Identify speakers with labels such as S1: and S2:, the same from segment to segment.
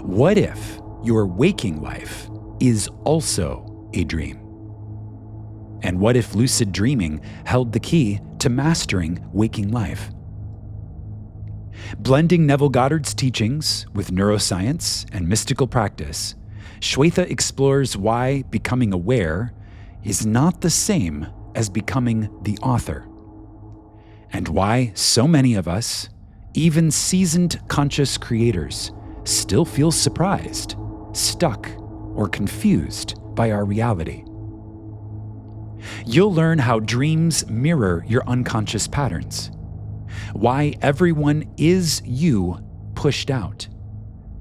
S1: What if your waking life is also a dream? And what if lucid dreaming held the key to mastering waking life? Blending Neville Goddard's teachings with neuroscience and mystical practice, Shweta explores why becoming aware is not the same as becoming the author, and why so many of us, even seasoned conscious creators, still feel surprised, stuck, or confused by our reality. You'll learn how dreams mirror your unconscious patterns, why everyone is you pushed out,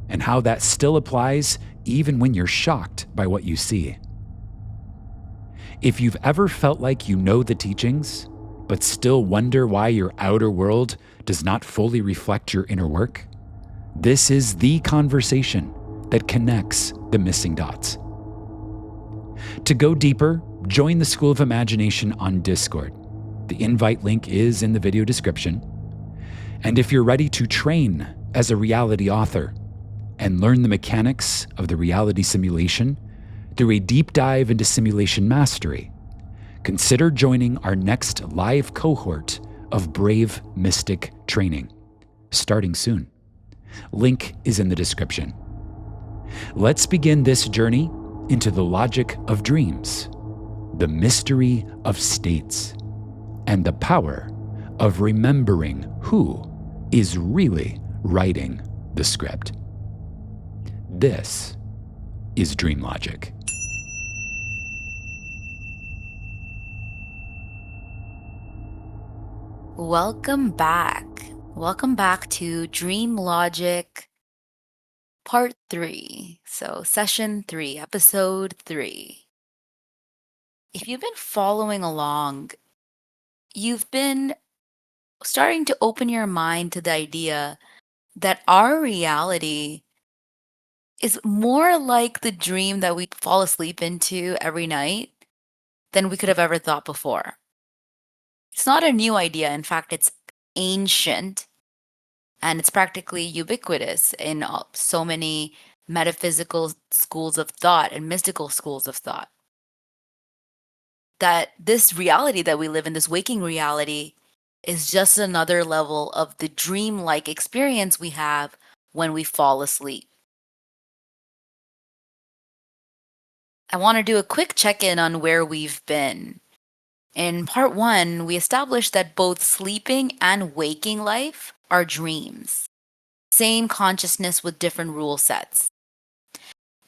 S1: and how that still applies even when you're shocked by what you see. If you've ever felt like you know the teachings, but still wonder why your outer world does not fully reflect your inner work, this is the conversation that connects the missing dots. To go deeper, join the School of Imagination on Discord. The invite link is in the video description. And if you're ready to train as a reality author and learn the mechanics of the reality simulation through a deep dive into simulation mastery, consider joining our next live cohort of Brave Mystic training, starting soon. Link is in the description. Let's begin this journey into the logic of dreams, the mystery of states, and the power of remembering who is really writing the script. This is DreamLogic.
S2: Welcome back. Welcome back to DreamLogic Part 3. So, Session 3, Episode 3. If you've been following along, you've been starting to open your mind to the idea that our reality is more like the dream that we fall asleep into every night than we could have ever thought before. It's not a new idea. In fact, it's ancient. And it's practically ubiquitous in so many metaphysical schools of thought and mystical schools of thought. That this reality that we live in, this waking reality, is just another level of the dream-like experience we have when we fall asleep. I want to do a quick check-in on where we've been. In part 1, we established that both sleeping and waking life are dreams. Same consciousness with different rule sets.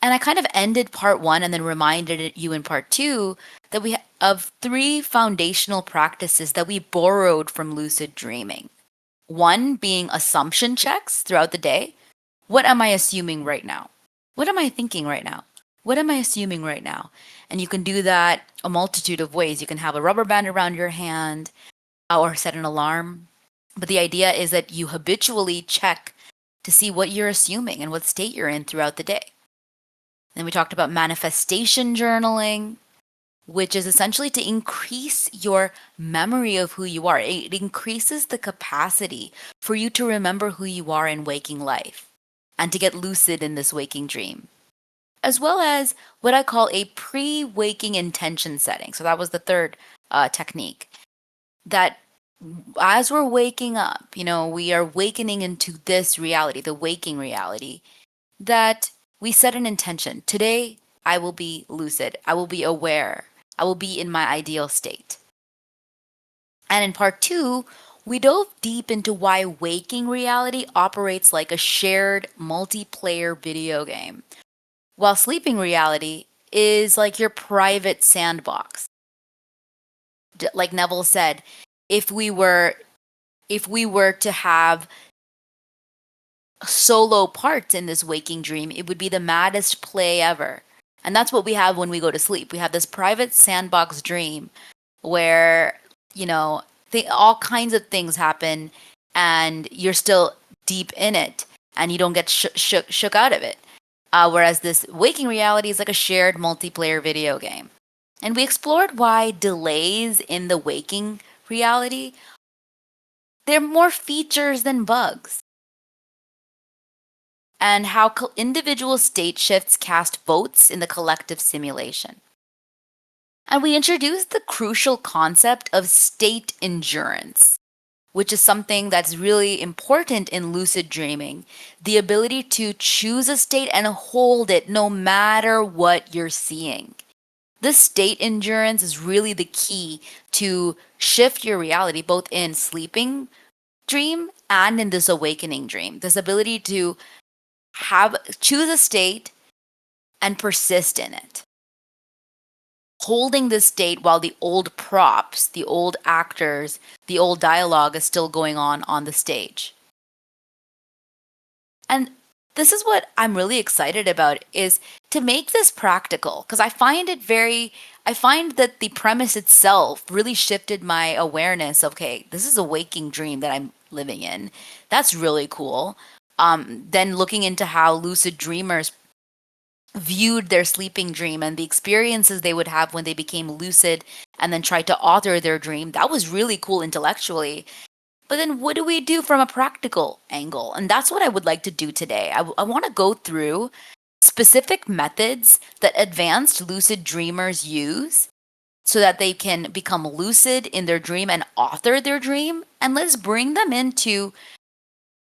S2: And I kind of ended part 1 and then reminded you in part 2 that we have 3 foundational practices that we borrowed from lucid dreaming. One being assumption checks throughout the day. What am I assuming right now? What am I thinking right now? What am I assuming right now? And you can do that a multitude of ways. You can have a rubber band around your hand or set an alarm. But the idea is that you habitually check to see what you're assuming and what state you're in throughout the day. Then we talked about manifestation journaling, which is essentially to increase your memory of who you are. It increases the capacity for you to remember who you are in waking life and to get lucid in this waking dream, as well as what I call a pre-waking intention setting. So that was the third technique. That as we're waking up, we are awakening into this reality, the waking reality, that we set an intention. Today, I will be lucid. I will be aware. I will be in my ideal state. And in part 2, we dove deep into why waking reality operates like a shared multiplayer video game, while sleeping reality is like your private sandbox. Like Neville said, if we were to have solo parts in this waking dream, it would be the maddest play ever. And that's what we have when we go to sleep. We have this private sandbox dream where, all kinds of things happen and you're still deep in it and you don't get shook out of it. Whereas this waking reality is like a shared multiplayer video game. And we explored why delays in the waking reality, they're more features than bugs. and how individual state shifts cast votes in the collective simulation. And we introduced the crucial concept of state endurance, which is something that's really important in lucid dreaming, the ability to choose a state and hold it no matter what you're seeing. This state endurance is really the key to shift your reality, both in sleeping dream and in this awakening dream. This ability to choose a state and persist in it. Holding this state while the old props, the old actors, the old dialogue is still going on the stage. And this is what I'm really excited about, is to make this practical, because I find that the premise itself really shifted my awareness of, okay, this is a waking dream that I'm living in. That's really cool. Then looking into how lucid dreamers viewed their sleeping dream and the experiences they would have when they became lucid and then tried to author their dream, that was really cool intellectually. But then what do we do from a practical angle? And that's what I would like to do today. I want to go through specific methods that advanced lucid dreamers use so that they can become lucid in their dream and author their dream. And let's bring them into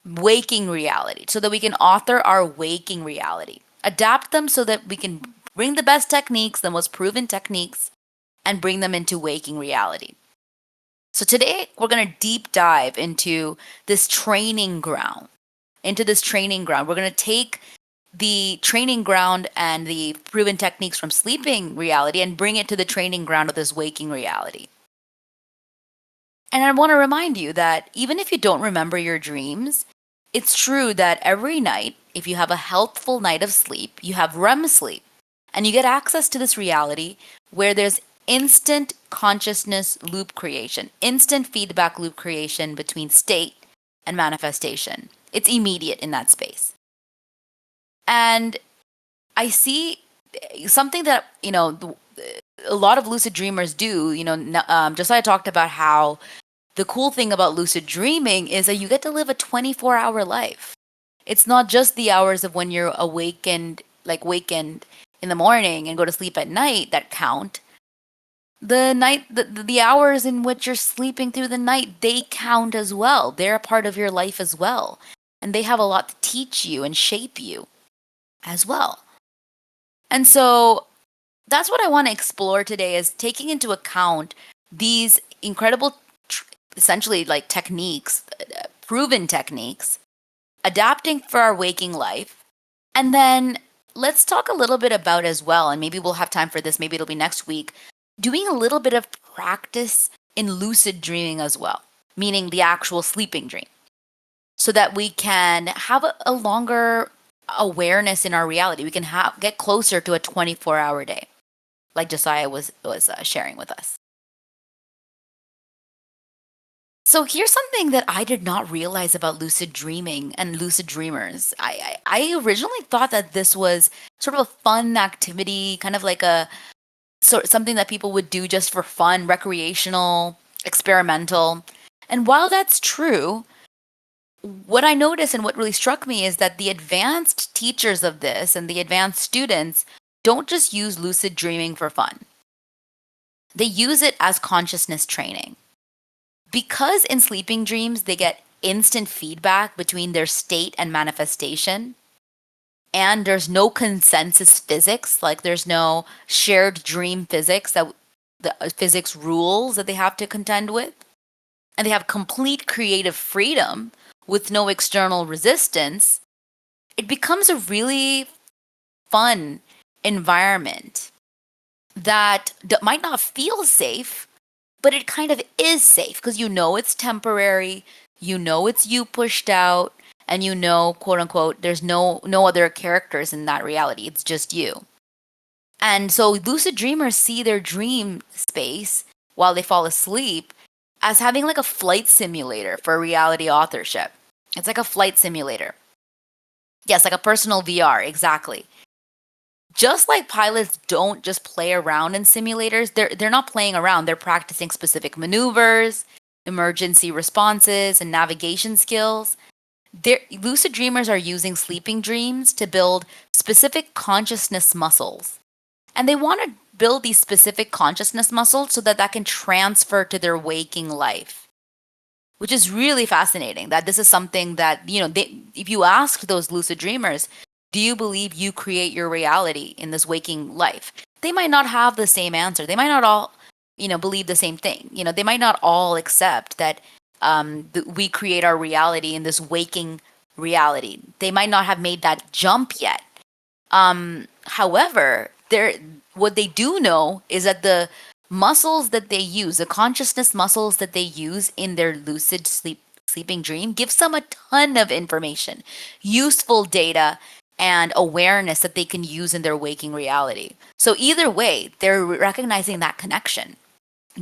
S2: waking reality so that we can author our waking reality. Adapt them so that we can bring the best techniques, the most proven techniques, and bring them into waking reality. So today we're going to deep dive into this training ground. We're going to take the training ground and the proven techniques from sleeping reality and bring it to the training ground of this waking reality. And I want to remind you that even if you don't remember your dreams, it's true that every night, if you have a healthful night of sleep, you have REM sleep, and you get access to this reality where there's instant consciousness loop creation, instant feedback loop creation between state and manifestation. It's immediate in that space. And I see something that, a lot of lucid dreamers do. Josiah talked about how the cool thing about lucid dreaming is that you get to live a 24-hour life. It's not just the hours of when you're wakened in the morning and go to sleep at night that count. The hours in which you're sleeping through the night, they count as well. They're a part of your life as well. And they have a lot to teach you and shape you as well. And so that's what I want to explore today, is taking into account these incredible, essentially like techniques, proven techniques, adapting for our waking life. And then let's talk a little bit about as well, and maybe we'll have time for this, maybe it'll be next week, doing a little bit of practice in lucid dreaming as well, meaning the actual sleeping dream, so that we can have a longer awareness in our reality. We can get closer to a 24-hour day, like Josiah was sharing with us. So here's something that I did not realize about lucid dreaming and lucid dreamers. I originally thought that this was sort of a fun activity, kind of like something that people would do just for fun, recreational, experimental. And while that's true, what I noticed and what really struck me is that the advanced teachers of this and the advanced students don't just use lucid dreaming for fun. They use it as consciousness training. Because in sleeping dreams, they get instant feedback between their state and manifestation, and there's no consensus physics, like there's no shared dream physics, the physics rules that they have to contend with, and they have complete creative freedom with no external resistance, it becomes a really fun environment that might not feel safe, but it kind of is safe because it's temporary, it's you pushed out, and quote unquote, there's no other characters in that reality. It's just you. And so lucid dreamers see their dream space while they fall asleep as having like a flight simulator for reality authorship. It's like a flight simulator. Yes, like a personal VR, exactly. Just like pilots don't just play around in simulators, they're not playing around. They're practicing specific maneuvers, emergency responses, and navigation skills. Lucid dreamers are using sleeping dreams to build specific consciousness muscles. And they want to build these specific consciousness muscles so that that can transfer to their waking life, which is really fascinating. That this is something that, if you ask those lucid dreamers, do you believe you create your reality in this waking life? They might not have the same answer. They might not all, believe the same thing. They might not all accept that we create our reality in this waking reality. They might not have made that jump yet. However, what they do know is that the muscles that they use, the consciousness muscles that they use in their lucid sleeping dream, gives them a ton of information, useful data, and awareness that they can use in their waking reality. So either way, they're recognizing that connection,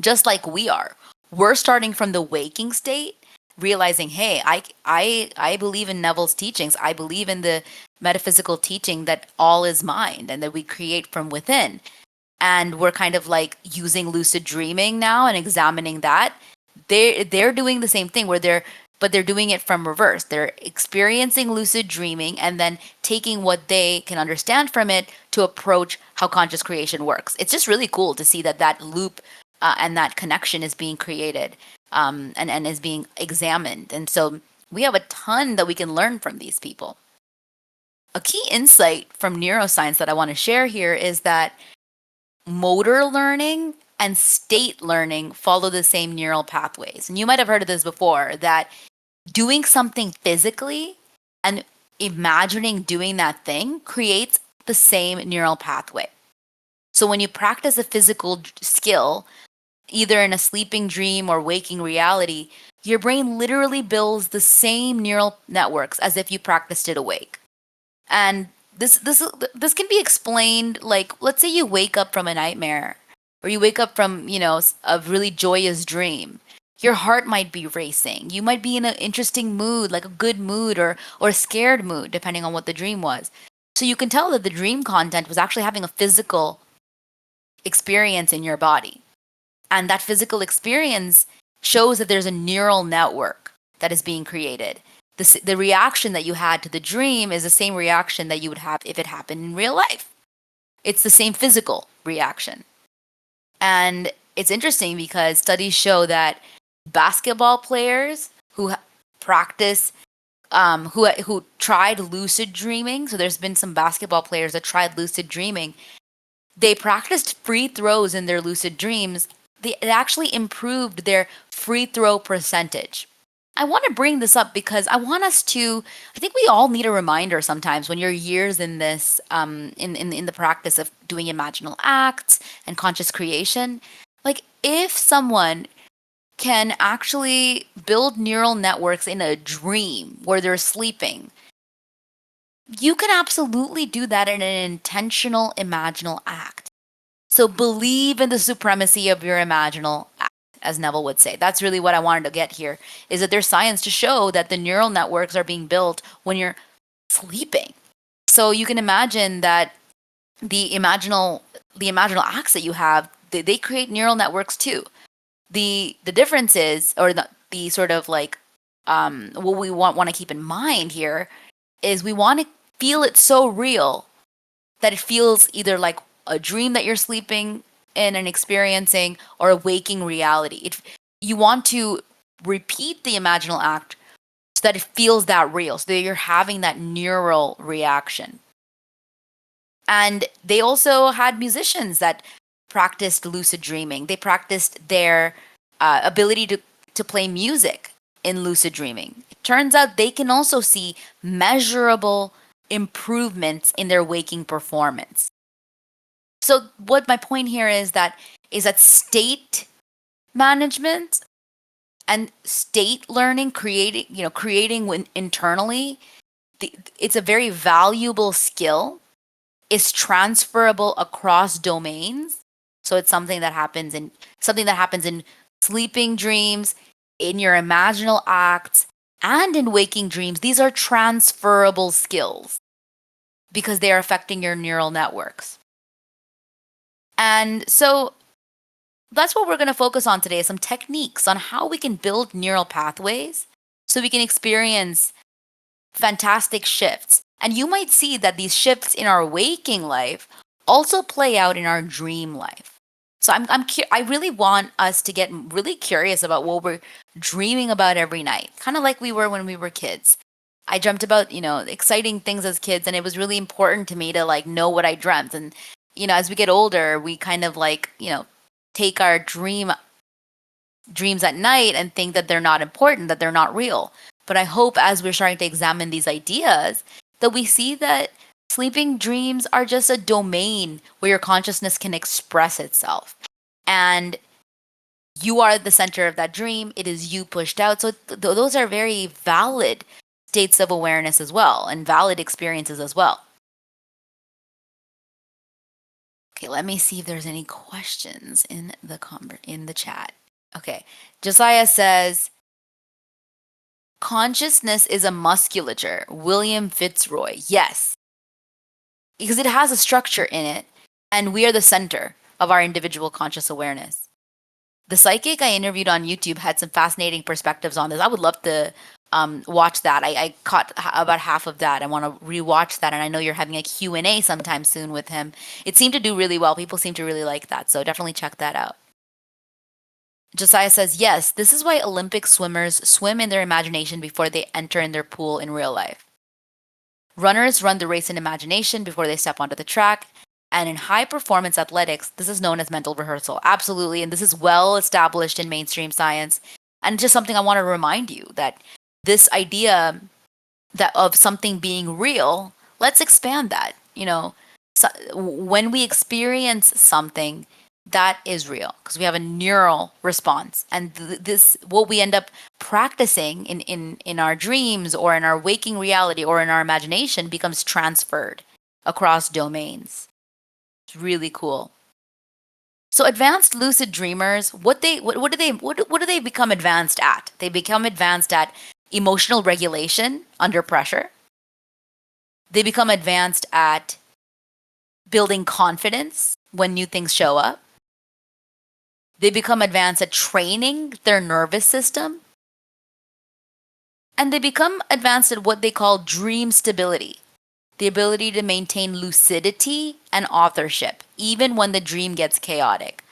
S2: just like we are. We're starting from the waking state, realizing, hey, I believe in Neville's teachings. I believe in the metaphysical teaching that all is mind and that we create from within. And we're kind of like using lucid dreaming now and examining that. They're doing the same thing but they're doing it from reverse. They're experiencing lucid dreaming and then taking what they can understand from it to approach how conscious creation works. It's just really cool to see that loop and that connection is being created and is being examined. And so we have a ton that we can learn from these people. A key insight from neuroscience that I want to share here is that motor learning and state learning follow the same neural pathways. And you might have heard of this before, that doing something physically and imagining doing that thing creates the same neural pathway. So when you practice a physical skill, either in a sleeping dream or waking reality, your brain literally builds the same neural networks as if you practiced it awake. And this can be explained, like, let's say you wake up from a nightmare or you wake up from, a really joyous dream. Your heart might be racing. You might be in an interesting mood, like a good mood or a scared mood, depending on what the dream was. So you can tell that the dream content was actually having a physical experience in your body. And that physical experience shows that there's a neural network that is being created. The reaction that you had to the dream is the same reaction that you would have if it happened in real life. It's the same physical reaction. And it's interesting because studies show that basketball players who practice, who tried lucid dreaming, so there's been some basketball players that tried lucid dreaming, they practiced free throws in their lucid dreams. It actually improved their free throw percentage. I want to bring this up because I think we all need a reminder sometimes when you're years in this, in the practice of doing imaginal acts and conscious creation. Like, if someone can actually build neural networks in a dream where they're sleeping, you can absolutely do that in an intentional imaginal act. So believe in the supremacy of your imaginal act, as Neville would say. That's really what I wanted to get here, is that there's science to show that the neural networks are being built when you're sleeping. So you can imagine that the imaginal acts that you have, they create neural networks too. The difference is, or the sort of like, what we want to keep in mind here is we want to feel it so real that it feels either like a dream that you're sleeping in and experiencing or a waking reality. You want to repeat the imaginal act so that it feels that real, so that you're having that neural reaction. And they also had musicians that practiced lucid dreaming. They practiced their ability to play music in lucid dreaming. It turns out they can also see measurable improvements in their waking performance. So what my point here is that state management and state learning, creating internally, it's a very valuable skill. Is transferable across domains. So it's something that happens in sleeping dreams, in your imaginal acts, and in waking dreams. These are transferable skills because they are affecting your neural networks. And so that's what we're going to focus on today, some techniques on how we can build neural pathways so we can experience fantastic shifts. And you might see that these shifts in our waking life also play out in our dream life. So I really want us to get really curious about what we're dreaming about every night, kind of like we were when we were kids. I dreamt about, exciting things as kids, and it was really important to me to like know what I dreamt. And, as we get older, we kind of like, take our dreams at night and think that they're not important, that they're not real. But I hope as we're starting to examine these ideas, that we see that sleeping dreams are just a domain where your consciousness can express itself. And you are the center of that dream. It is you pushed out. So those are very valid states of awareness as well, and valid experiences as well. Okay, let me see if there's any questions in the chat. Okay, Josiah says, consciousness is a musculature. William Fitzroy. Yes, because it has a structure in it, and we are the center of our individual conscious awareness. The psychic I interviewed on YouTube had some fascinating perspectives on this. I would love to watch that. I caught about half of that. I want to rewatch that, and I know you're having a Q&A sometime soon with him. It seemed to do really well. People seem to really like that, so definitely check that out. Josiah says, yes, this is why Olympic swimmers swim in their imagination before they enter in their pool in real life. Runners run the race in imagination before they step onto the track. And in high performance athletics, this is known as mental rehearsal. Absolutely. And this is well established in mainstream science. And just something I want to remind you that this idea that of something being real, let's expand that. When we experience something, that is real because we have a neural response. And this, what we end up practicing in our dreams or in our waking reality or in our imagination becomes transferred across domains. It's really cool. So advanced lucid dreamers, what do they become advanced at? They become advanced at emotional regulation under pressure. They become advanced at building confidence when new things show up. They become advanced at training their nervous system. And they become advanced at what they call dream stability, the ability to maintain lucidity and authorship, even when the dream gets chaotic.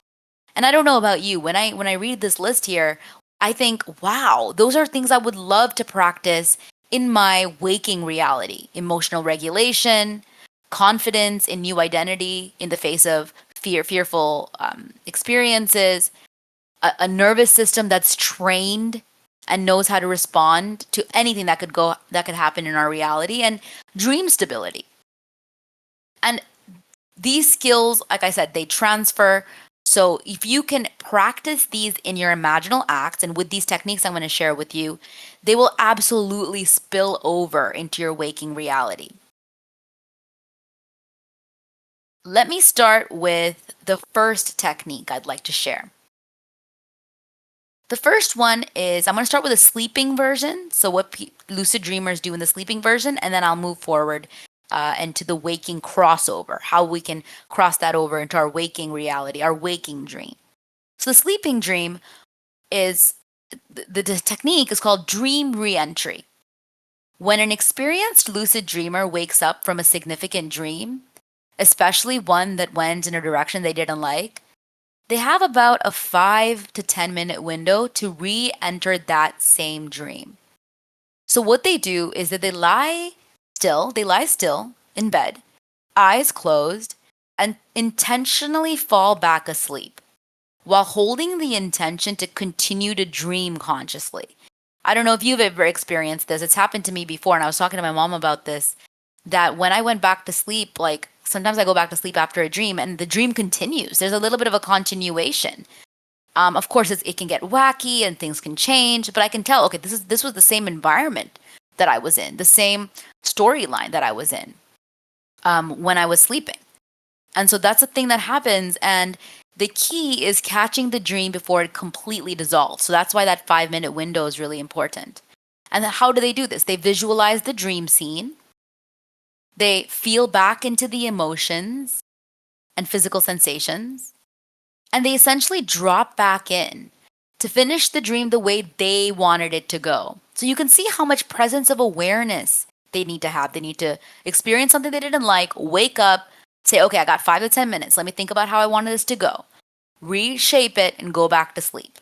S2: And I don't know about you, when I read this list here, I think, wow, those are things I would love to practice in my waking reality. Emotional regulation, confidence in new identity in the face of fearful experiences, a nervous system that's trained and knows how to respond to anything that could happen in our reality, and dream stability. And these skills, like I said, they transfer. So if you can practice these in your imaginal acts and with these techniques I'm going to share with you, they will absolutely spill over into your waking reality. Let me start with the first technique I'd like to share. The first one is, I'm going to start with a sleeping version. So what lucid dreamers do in the sleeping version, and then I'll move forward into the waking crossover, how we can cross that over into our waking reality, our waking dream. So the sleeping dream is, the technique is called dream reentry. When an experienced lucid dreamer wakes up from a significant dream, especially one that went in a direction they didn't like, they have about a 5 to 10 minute window to re-enter that same dream. So what they do is that they lie still in bed, eyes closed, and intentionally fall back asleep while holding the intention to continue to dream consciously. I don't know if you've ever experienced this. It's happened to me before, and I was talking to my mom about this, that when I went back to sleep, like sometimes I go back to sleep after a dream and the dream continues. There's a little bit of a continuation. Of course, it can get wacky and things can change, but I can tell, okay, this was the same environment that I was in, the same storyline that I was in when I was sleeping. And so that's a thing that happens. And the key is catching the dream before it completely dissolves. So that's why that 5-minute window is really important. And how do they do this? They visualize the dream scene. They feel back into the emotions and physical sensations. And they essentially drop back in to finish the dream the way they wanted it to go. So you can see how much presence of awareness they need to have. They need to experience something they didn't like, wake up, say, okay, I got 5 to 10 minutes. Let me think about how I wanted this to go, reshape it, and go back to sleep.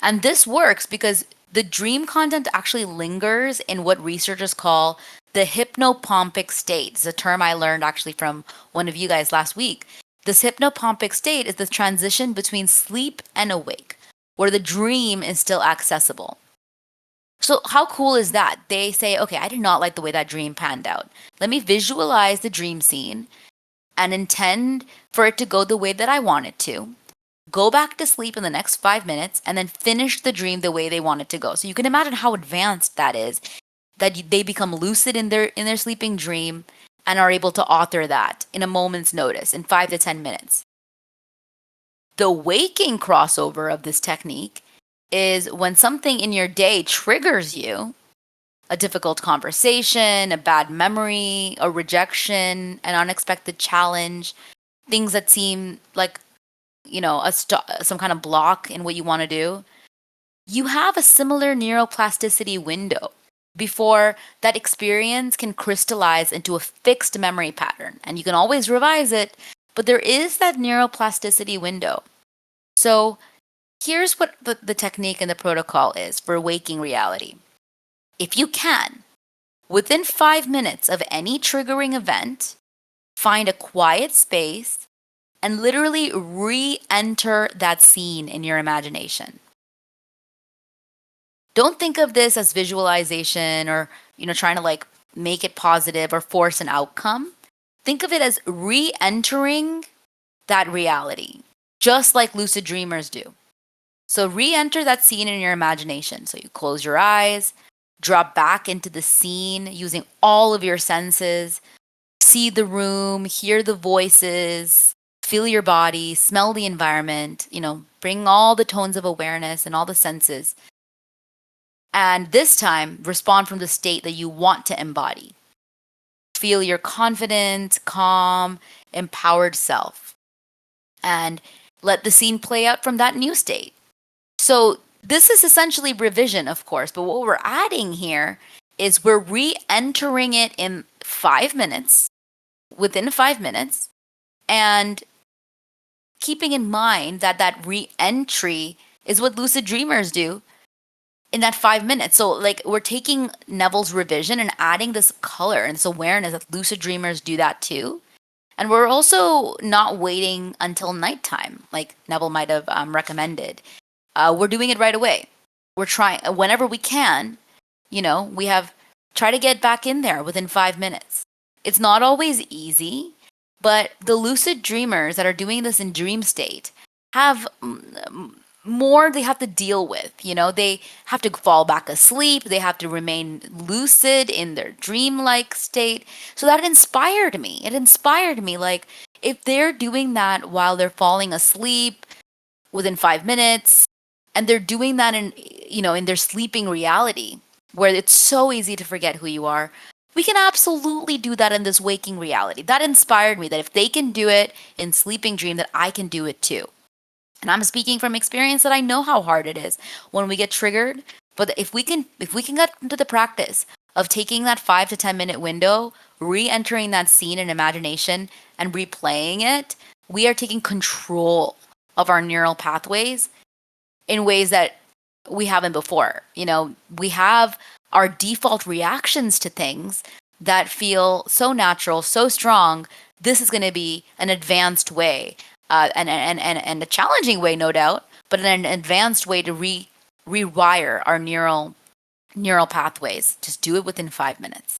S2: And this works because the dream content actually lingers in what researchers call the hypnopompic state. It's a term I learned actually from one of you guys last week. This hypnopompic state is the transition between sleep and awake, where the dream is still accessible. So, how cool is that? They say, okay, I did not like the way that dream panned out. Let me visualize the dream scene and intend for it to go the way that I want it to. Go back to sleep in the next 5 minutes and then finish the dream the way they want it to go. So you can imagine how advanced that is, that they become lucid in their sleeping dream and are able to author that in a moment's notice in 5 to 10 minutes. The waking crossover of this technique is when something in your day triggers you, a difficult conversation, a bad memory, a rejection, an unexpected challenge, things that seem like, some kind of block in what you want to do. You have a similar neuroplasticity window before that experience can crystallize into a fixed memory pattern. And you can always revise it, but there is that neuroplasticity window. So here's what the technique and the protocol is for waking reality. If you can, within 5 minutes of any triggering event, find a quiet space and literally re-enter that scene in your imagination. Don't think of this as visualization or, trying to like make it positive or force an outcome. Think of it as re-entering that reality, just like lucid dreamers do. So re-enter that scene in your imagination. So you close your eyes, drop back into the scene using all of your senses, see the room, hear the voices, feel your body, smell the environment, bring all the tones of awareness and all the senses. And this time, respond from the state that you want to embody. Feel your confident, calm, empowered self. And let the scene play out from that new state. So this is essentially revision, of course, but what we're adding here is we're re-entering it in 5 minutes, within 5 minutes, and keeping in mind that that re-entry is what lucid dreamers do in that 5 minutes. So like we're taking Neville's revision and adding this color and this awareness that lucid dreamers do that too. And we're also not waiting until nighttime, like Neville might have recommended. We're doing it right away. We're trying whenever we can, we have try to get back in there within 5 minutes. It's not always easy, but the lucid dreamers that are doing this in dream state have more they have to deal with. They have to fall back asleep. They have to remain lucid in their dreamlike state. So that inspired me. It inspired me. Like, if they're doing that while they're falling asleep within 5 minutes, and they're doing that in their sleeping reality, where it's so easy to forget who you are, we can absolutely do that in this waking reality. That inspired me that if they can do it in sleeping dream, that I can do it too. And I'm speaking from experience that I know how hard it is when we get triggered. But if we can get into the practice of taking that 5 to 10 minute window, re-entering that scene in imagination and replaying it, we are taking control of our neural pathways in ways that we haven't before. We have our default reactions to things that feel so natural, so strong. This is going to be an advanced way, and a challenging way, no doubt, but an advanced way to rewire our neural pathways. Just do it within 5 minutes.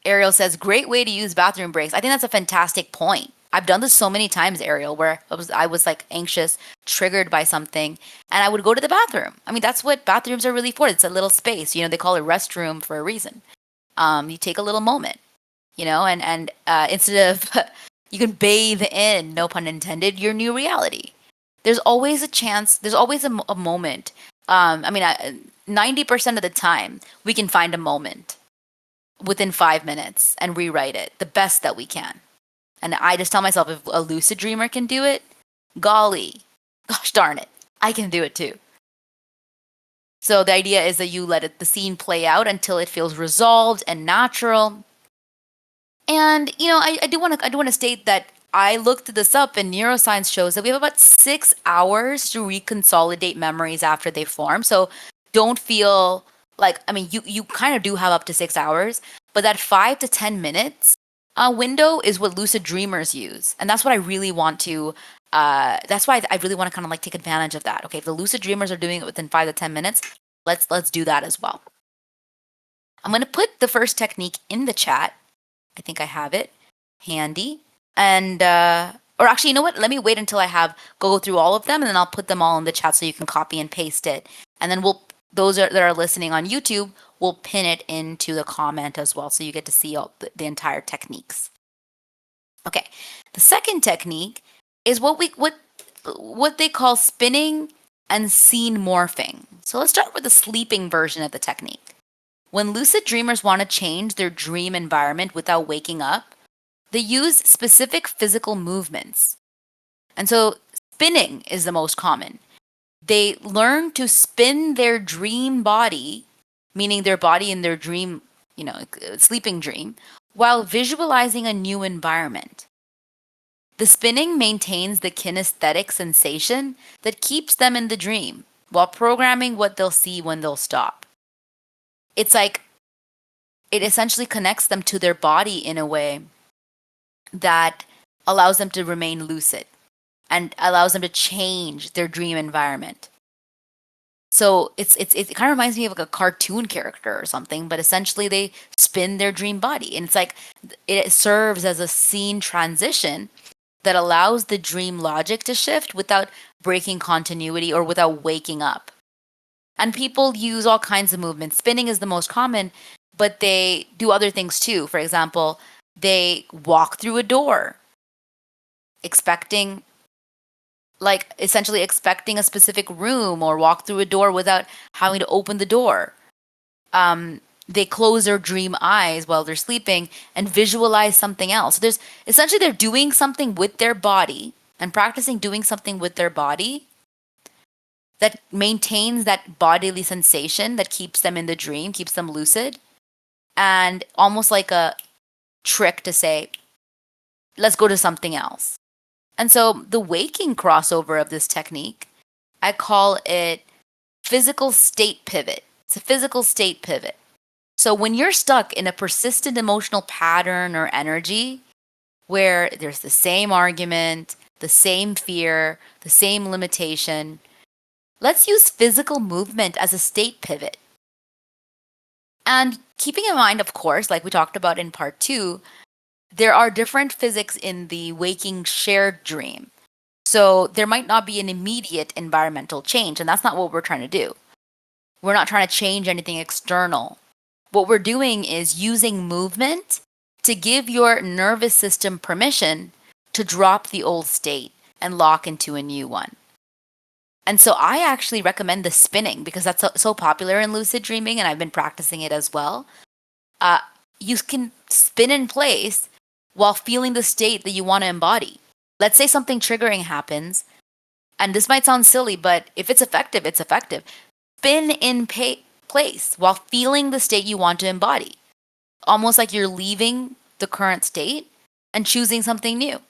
S2: Ariel says, great way to use bathroom breaks. I think that's a fantastic point. I've done this so many times, Ariel, where I was like anxious, triggered by something, and I would go to the bathroom. I mean, that's what bathrooms are really for. It's a little space. They call it restroom for a reason. You take a little moment, and instead of you can bathe in, no pun intended, your new reality. There's always a chance. There's always a moment. 90% of the time, we can find a moment within 5 minutes and rewrite it the best that we can. And I just tell myself, if a lucid dreamer can do it, golly, gosh darn it, I can do it too. So the idea is that you let the scene play out until it feels resolved and natural. And I do want to state that I looked this up, and neuroscience shows that we have about 6 hours to reconsolidate memories after they form. So don't feel like, I mean, you kind of do have up to 6 hours, but that 5 to 10 minutes window is what lucid dreamers use, and that's what I really want to. That's why I really want to kind of like take advantage of that. Okay, if the lucid dreamers are doing it within 5 to 10 minutes, let's do that as well. I'm going to put the first technique in the chat. I think I have it handy. And, or actually, you know what? Let me wait until I go through all of them, and then I'll put them all in the chat so you can copy and paste it. And then that are listening on YouTube, we'll pin it into the comment as well, so you get to see all the entire techniques. Okay. The second technique is what they call spinning and scene morphing. So let's start with the sleeping version of the technique. When lucid dreamers want to change their dream environment without waking up, they use specific physical movements. And so spinning is the most common. They learn to spin their dream body, meaning their body in their dream, sleeping dream, while visualizing a new environment. The spinning maintains the kinesthetic sensation that keeps them in the dream while programming what they'll see when they'll stop. It's like it essentially connects them to their body in a way that allows them to remain lucid and allows them to change their dream environment. So it kind of reminds me of like a cartoon character or something, but essentially they spin their dream body, and it's like it serves as a scene transition that allows the dream logic to shift without breaking continuity or without waking up. And people use all kinds of movements. Spinning is the most common, but they do other things too. For example, they walk through a door, essentially expecting a specific room, or walk through a door without having to open the door. They close their dream eyes while they're sleeping and visualize something else. So they're doing something with their body and practicing doing something with their body that maintains that bodily sensation that keeps them in the dream, keeps them lucid, and almost like a trick to say, let's go to something else. And so the waking crossover of this technique, I call it physical state pivot. It's a physical state pivot. So when you're stuck in a persistent emotional pattern or energy where there's the same argument, the same fear, the same limitation, let's use physical movement as a state pivot. And keeping in mind, of course, like we talked about in part 2, there are different physics in the waking shared dream. So there might not be an immediate environmental change, and that's not what we're trying to do. We're not trying to change anything external. What we're doing is using movement to give your nervous system permission to drop the old state and lock into a new one. And so I actually recommend the spinning because that's so popular in lucid dreaming, and I've been practicing it as well. You can spin in place while feeling the state that you want to embody. Let's say something triggering happens, and this might sound silly, but if it's effective, it's effective. Spin in place while feeling the state you want to embody, almost like you're leaving the current state and choosing something new.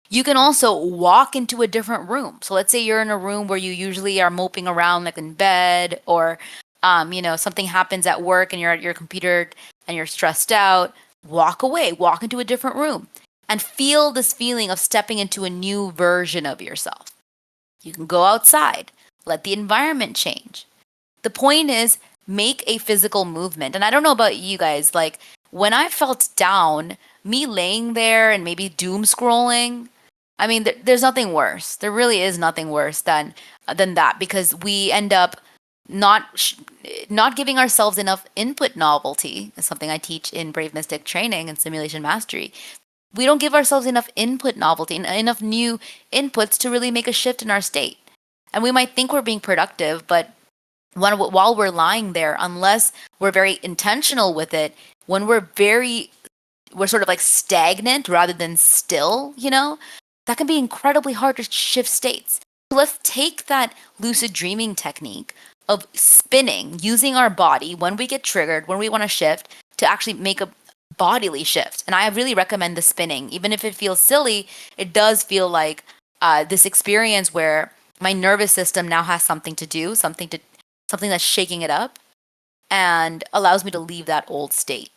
S2: You can also walk into a different room. So let's say you're in a room where you usually are moping around, like in bed, or something happens at work and you're at your computer and you're stressed out. Walk away, walk into a different room, and feel this feeling of stepping into a new version of yourself. You can go outside, let the environment change. The point is, make a physical movement. And I don't know about you guys, like when I felt down, me laying there and maybe doom scrolling, I mean, there's nothing worse. There really is nothing worse than that, because we end up not giving ourselves enough input novelty. It's something I teach in Brave Mystic training and simulation mastery. We don't give ourselves enough input novelty, enough new inputs to really make a shift in our state. And we might think we're being productive, but while we're lying there, unless we're very intentional with it, when we're sort of like stagnant rather than still, that can be incredibly hard to shift states. So let's take that lucid dreaming technique, of spinning, using our body when we get triggered, when we want to shift, to actually make a bodily shift. And I really recommend the spinning. Even if it feels silly, it does feel like this experience where my nervous system now has something to do, something that's shaking it up and allows me to leave that old state.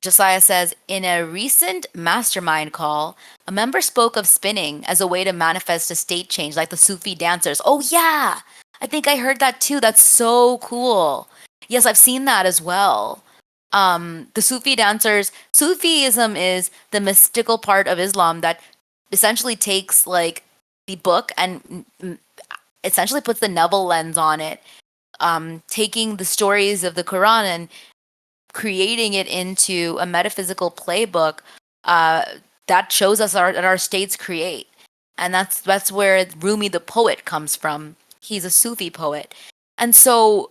S2: Josiah says, in a recent mastermind call, a member spoke of spinning as a way to manifest a state change, like the Sufi dancers. Oh, yeah. I think I heard that too. That's so cool. Yes, I've seen that as well. The Sufi dancers, Sufism is the mystical part of Islam that essentially takes like the book and essentially puts the Neville lens on it, taking the stories of the Quran and creating it into a metaphysical playbook that shows us that our states create. And that's where Rumi the poet comes from. He's a Sufi poet. And so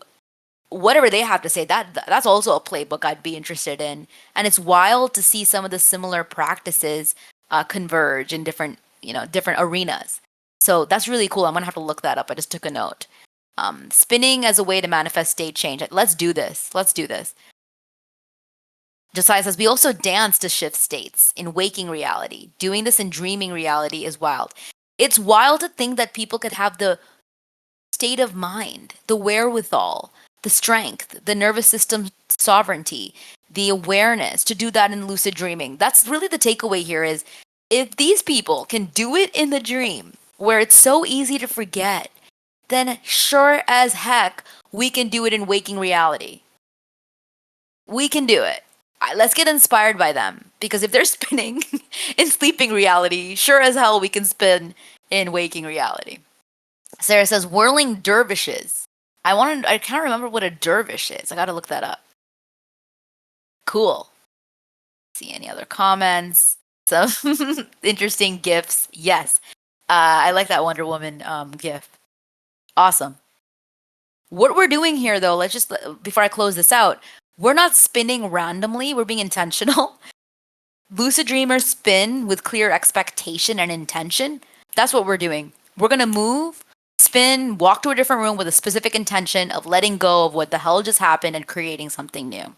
S2: whatever they have to say, that's also a playbook I'd be interested in. And it's wild to see some of the similar practices converge in different arenas. So that's really cool. I'm gonna have to look that up. I just took a note. Spinning as a way to manifest state change. Let's do this. Josiah says, we also dance to shift states in waking reality. Doing this in dreaming reality is wild. It's wild to think that people could have the state of mind, the wherewithal, the strength, the nervous system sovereignty, the awareness to do that in lucid dreaming. That's really the takeaway here is, if these people can do it in the dream where it's so easy to forget, then sure as heck, we can do it in waking reality. We can do it. Let's get inspired by them, because if they're spinning in sleeping reality, sure as hell we can spin in waking reality. Sarah says, whirling dervishes. I can't remember what a dervish is. I got to look that up. Cool. See any other comments? Some interesting gifs. Yes. I like that Wonder Woman gif. Awesome. What we're doing here, though, before I close this out, we're not spinning randomly. We're being intentional. Lucid dreamers spin with clear expectation and intention. That's what we're doing. We're going to move, spin, walk to a different room with a specific intention of letting go of what the hell just happened and creating something new.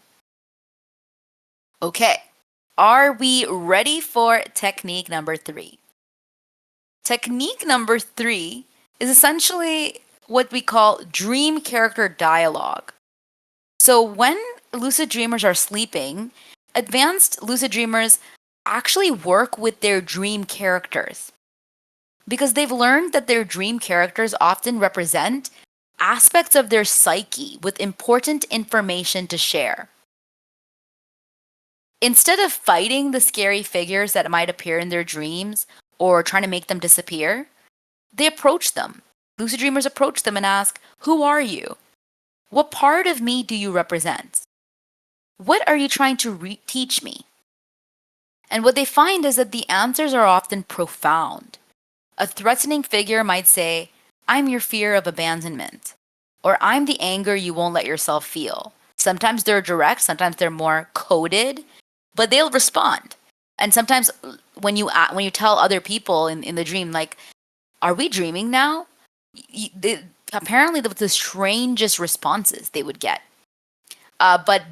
S2: Okay. Are we ready for technique number 3? Technique number 3 is essentially what we call dream character dialogue. So when lucid dreamers are sleeping, advanced lucid dreamers actually work with their dream characters, because they've learned that their dream characters often represent aspects of their psyche with important information to share. Instead of fighting the scary figures that might appear in their dreams or trying to make them disappear, they approach them. Lucid dreamers approach them and ask, who are you? What part of me do you represent? What are you trying to teach me? And what they find is that the answers are often profound. A threatening figure might say, I'm your fear of abandonment, or I'm the anger you won't let yourself feel. Sometimes they're direct, sometimes they're more coded, but they'll respond. And sometimes when you tell other people in the dream, like, are we dreaming now? Apparently the strangest responses they would get. But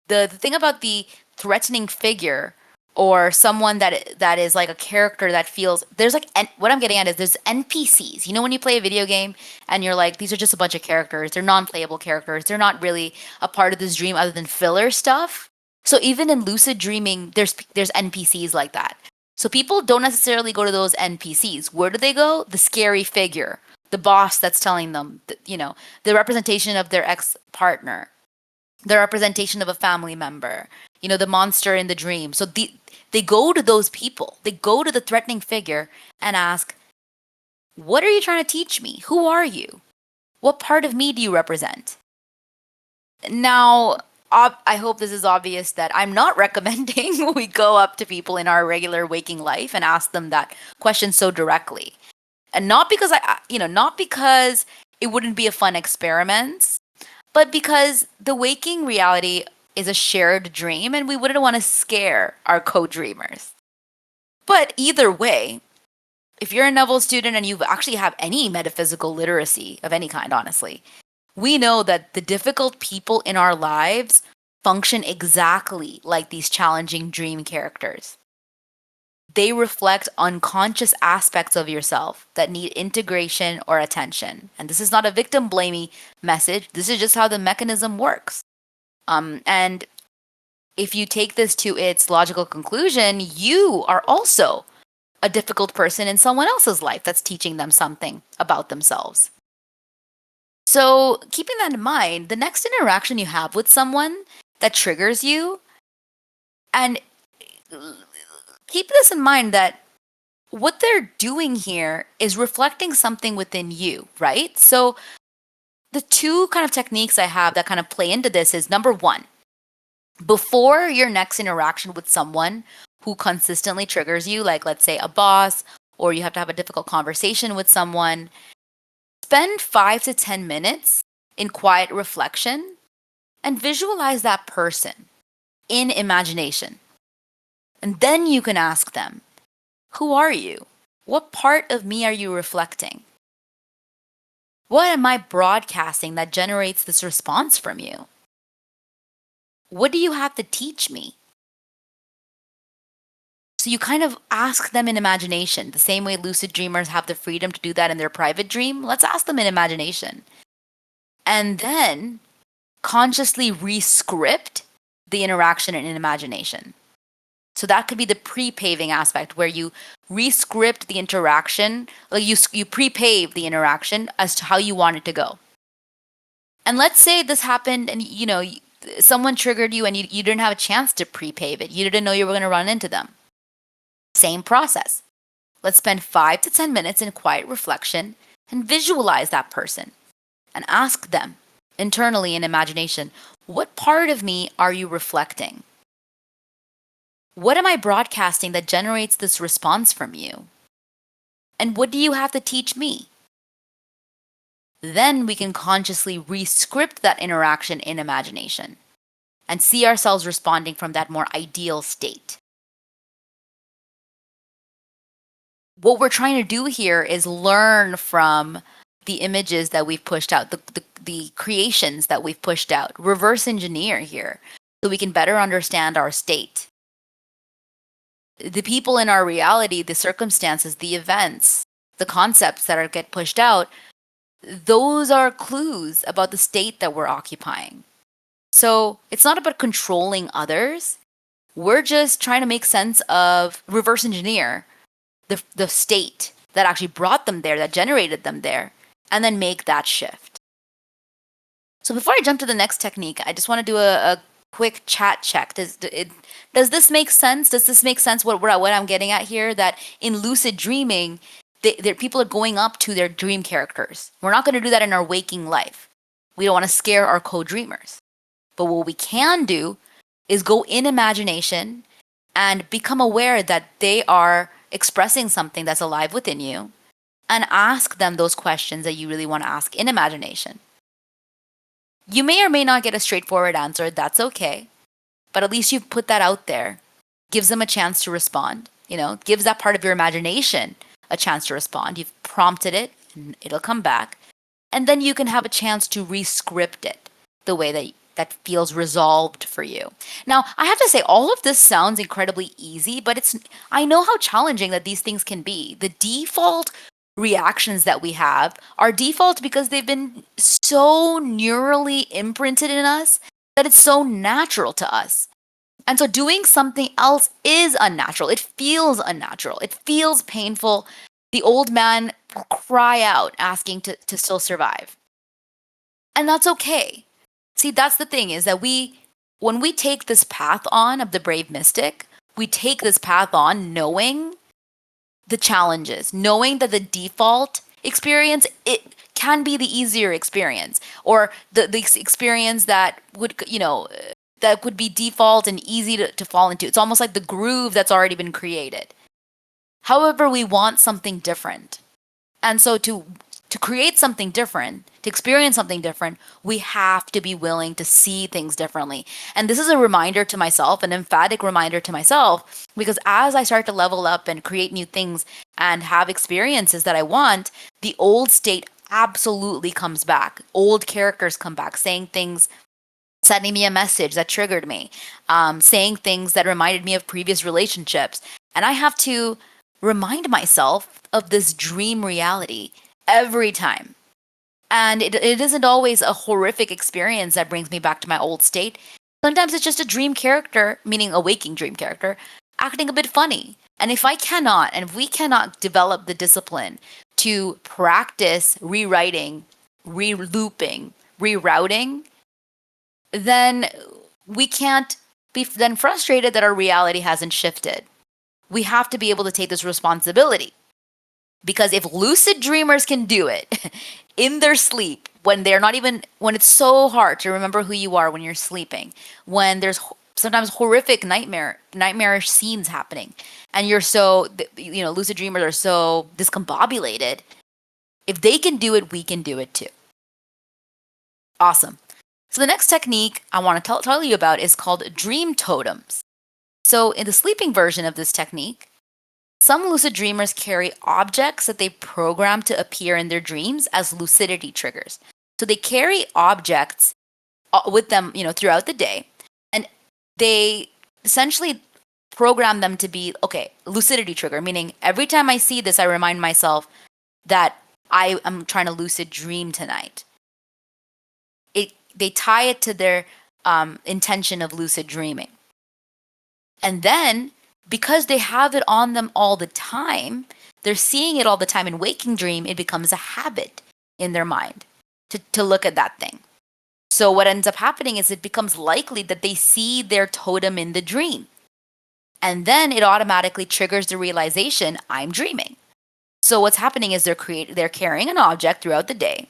S2: the thing about the threatening figure, or someone that is like a character that feels, there's like, what I'm getting at is there's NPCs. You know, when you play a video game and you're like, these are just a bunch of characters. They're non-playable characters. They're not really a part of this dream other than filler stuff. So even in lucid dreaming, there's NPCs like that. So people don't necessarily go to those NPCs. Where do they go? The scary figure, the boss that's telling them, the representation of their ex-partner, the representation of a family member, the monster in the dream. So they go to those people. They go to the threatening figure and ask, what are you trying to teach me? Who are you? What part of me do you represent? Now, I hope this is obvious that I'm not recommending we go up to people in our regular waking life and ask them that question so directly. And not because not because it wouldn't be a fun experiment, but because the waking reality is a shared dream and we wouldn't want to scare our co-dreamers. But either way, if you're a Neville student and you actually have any metaphysical literacy of any kind, honestly, we know that the difficult people in our lives function exactly like these challenging dream characters. They reflect unconscious aspects of yourself that need integration or attention. And this is not a victim blamey message. This is just how the mechanism works. And if you take this to its logical conclusion, you are also a difficult person in someone else's life that's teaching them something about themselves. So, keeping that in mind, the next interaction you have with someone that triggers you, and keep this in mind that what they're doing here is reflecting something within you, right? So, the two kind of techniques I have that kind of play into this is number one, before your next interaction with someone who consistently triggers you, like let's say a boss, or you have to have a difficult conversation with someone, spend 5 to 10 minutes in quiet reflection and visualize that person in imagination. And then you can ask them, who are you? What part of me are you reflecting? What am I broadcasting that generates this response from you? What do you have to teach me? So you kind of ask them in imagination, the same way lucid dreamers have the freedom to do that in their private dream. Let's ask them in imagination. And then consciously rescript the interaction in imagination. So that could be the pre-paving aspect where you rescript the interaction, like you pre-pave the interaction as to how you want it to go. And let's say this happened and someone triggered you and you didn't have a chance to pre-pave it. You didn't know you were going to run into them. Same process. Let's spend 5 to 10 minutes in quiet reflection and visualize that person and ask them internally in imagination, what part of me are you reflecting? What am I broadcasting that generates this response from you? And what do you have to teach me? Then we can consciously rescript that interaction in imagination and see ourselves responding from that more ideal state. What we're trying to do here is learn from the images that we've pushed out, the creations that we've pushed out, reverse engineer here so we can better understand our state. The people in our reality, the circumstances, the events, the concepts that get pushed out, those are clues about the state that we're occupying. So it's not about controlling others. We're just trying to make sense of, reverse engineer the state that actually brought them there, that generated them there, and then make that shift. So before I jump to the next technique, I just want to do a quick chat check. Does this make sense? Does this make sense what I'm getting at here? That in lucid dreaming, people are going up to their dream characters. We're not going to do that in our waking life. We don't want to scare our co-dreamers. But what we can do is go in imagination and become aware that they are expressing something that's alive within you and ask them those questions that you really want to ask in imagination. You may or may not get a straightforward answer. That's okay. But at least you've put that out there. Gives them a chance to respond. Gives that part of your imagination a chance to respond. You've prompted it and it'll come back. And then you can have a chance to rescript it the way that feels resolved for you. Now, I have to say, all of this sounds incredibly easy, but I know how challenging that these things can be. The default reactions that we have are default because they've been so neurally imprinted in us that it's so natural to us. And so doing something else is unnatural. It feels unnatural. It feels painful. The old man will cry out asking to still survive. And that's okay. See, that's the thing, is that when we take this path on of the brave mystic, we take this path on knowing the challenges, knowing that the default experience, it can be the easier experience, or the experience that would be default and easy to fall into. It's almost like the groove that's already been created. However, we want something different. And so to To create something different, to experience something different, we have to be willing to see things differently. And this is a reminder to myself, an emphatic reminder to myself, because as I start to level up and create new things and have experiences that I want, the old state absolutely comes back. Old characters come back, saying things, sending me a message that triggered me, saying things that reminded me of previous relationships. And I have to remind myself of this dream reality every time. And it isn't always a horrific experience that brings me back to my old state. Sometimes it's just a dream character, meaning a waking dream character, acting a bit funny. And if if we cannot develop the discipline to practice rewriting, re-looping, rerouting, then we can't be then frustrated that our reality hasn't shifted. We have to be able to take this responsibility. Because if lucid dreamers can do it in their sleep, when they're not even, when it's so hard to remember who you are when you're sleeping, when there's sometimes horrific nightmarish scenes happening, and you're so, lucid dreamers are so discombobulated. If they can do it, we can do it too. Awesome. So the next technique I want to tell you about is called dream totems. So in the sleeping version of this technique, some lucid dreamers carry objects that they program to appear in their dreams as lucidity triggers. So they carry objects with them, throughout the day, and they essentially program them to be, okay, lucidity trigger, meaning every time I see this, I remind myself that I am trying to lucid dream tonight. They tie it to their intention of lucid dreaming. And then, because they have it on them all the time, they're seeing it all the time in waking dream, it becomes a habit in their mind to look at that thing. So what ends up happening is it becomes likely that they see their totem in the dream. And then it automatically triggers the realization, I'm dreaming. So what's happening is they're carrying an object throughout the day.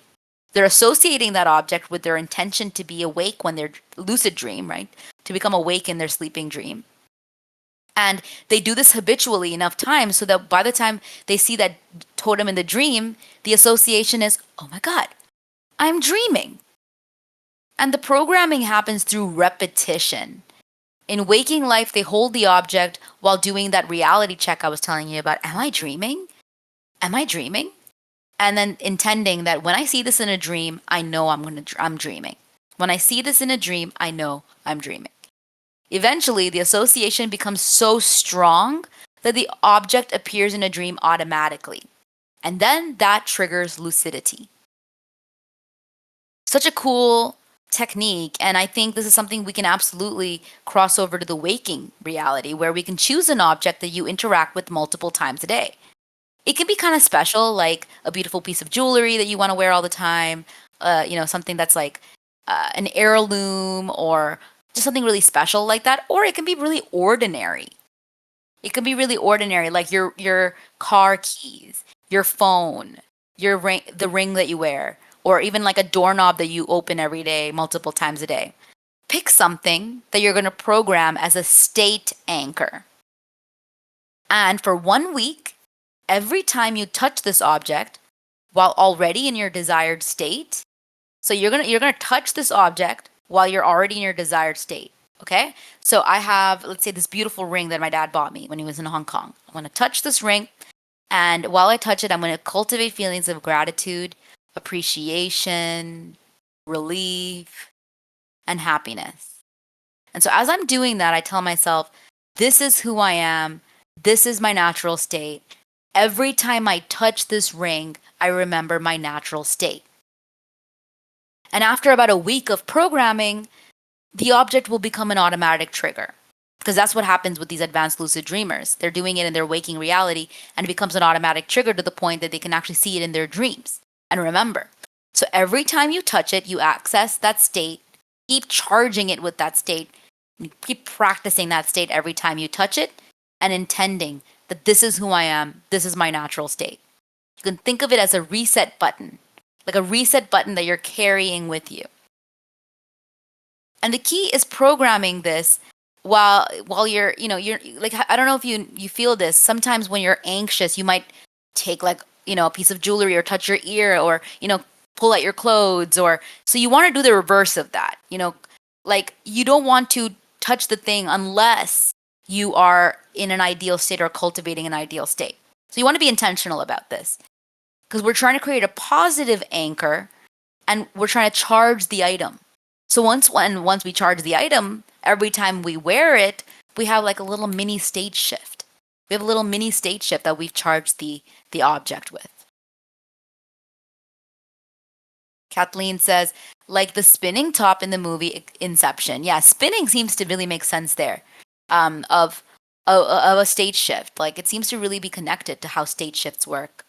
S2: They're associating that object with their intention to be awake when they're lucid dream, right? To become awake in their sleeping dream. And they do this habitually enough times so that by the time they see that totem in the dream, the association is, oh my God, I'm dreaming. And the programming happens through repetition. In waking life, they hold the object while doing that reality check I was telling you about. Am I dreaming? Am I dreaming? And then intending that when I see this in a dream, I know I'm dreaming. When I see this in a dream, I know I'm dreaming. Eventually, the association becomes so strong that the object appears in a dream automatically. And then that triggers lucidity. Such a cool technique. And I think this is something we can absolutely cross over to the waking reality, where we can choose an object that you interact with multiple times a day. It can be kind of special, like a beautiful piece of jewelry that you want to wear all the time, something that's like an heirloom or just something really special like that. Or it can be really ordinary. It can be really ordinary, like your car keys, your phone, your ring, the ring that you wear, or even like a doorknob that you open every day, multiple times a day. Pick something that you're going to program as a state anchor. And for 1 week, every time you touch this object while already in your desired state, so you're gonna touch this object while you're already in your desired state. Okay? So I have, let's say, this beautiful ring that my dad bought me when he was in Hong Kong. I'm gonna touch this ring, and while I touch it, I'm gonna cultivate feelings of gratitude, appreciation, relief, and happiness. And so as I'm doing that, I tell myself, this is who I am, this is my natural state. Every time I touch this ring, I remember my natural state. And after about a week of programming, the object will become an automatic trigger. Because that's what happens with these advanced lucid dreamers. They're doing it in their waking reality, and it becomes an automatic trigger to the point that they can actually see it in their dreams. And remember, so every time you touch it, you access that state, keep charging it with that state, and keep practicing that state every time you touch it, and intending that this is who I am, this is my natural state. You can think of it as a reset button, like a reset button that you're carrying with you. And the key is programming this while you're like, I don't know if you feel this. Sometimes when you're anxious, you might take like a piece of jewelry or touch your ear or, pull out your clothes or so you want to do the reverse of that. Like you don't want to touch the thing unless you are in an ideal state or cultivating an ideal state. So you want to be intentional about this because we're trying to create a positive anchor and we're trying to charge the item. So once we charge the item, every time we wear it, we have like a little mini state shift. We have a little mini state shift that we've charged the object with. Kathleen says, like the spinning top in the movie Inception. Yeah, spinning seems to really make sense there. Of a state shift. Like it seems to really be connected to how state shifts work.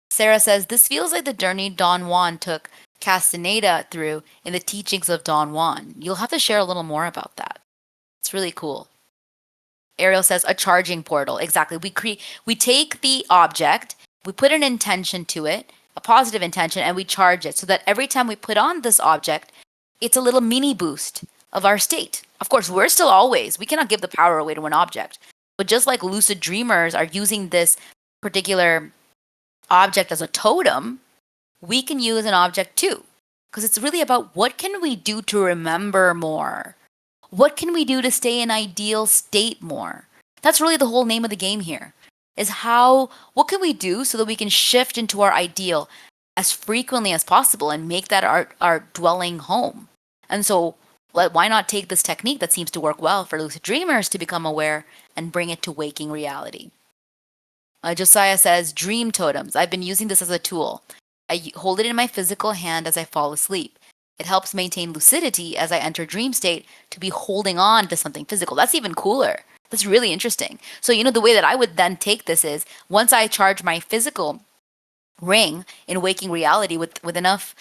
S2: Sarah says, this feels like the journey Don Juan took Castaneda through in the teachings of Don Juan. You'll have to share a little more about that. It's really cool. Ariel says, a charging portal. Exactly. We take the object, we put an intention to it, a positive intention, and we charge it so that every time we put on this object, it's a little mini boost of our state. Of course, we cannot give the power away to an object. But just like lucid dreamers are using this particular object as a totem, we can use an object too. Because it's really about what can we do to remember more? What can we do to stay in ideal state more? That's really the whole name of the game here. What can we do so that we can shift into our ideal as frequently as possible and make that our dwelling home? And so why not take this technique that seems to work well for lucid dreamers to become aware and bring it to waking reality? Josiah says, dream totems. I've been using this as a tool. I hold it in my physical hand as I fall asleep. It helps maintain lucidity as I enter dream state to be holding on to something physical. That's even cooler. That's really interesting. So, the way that I would then take this is once I charge my physical ring in waking reality with enough,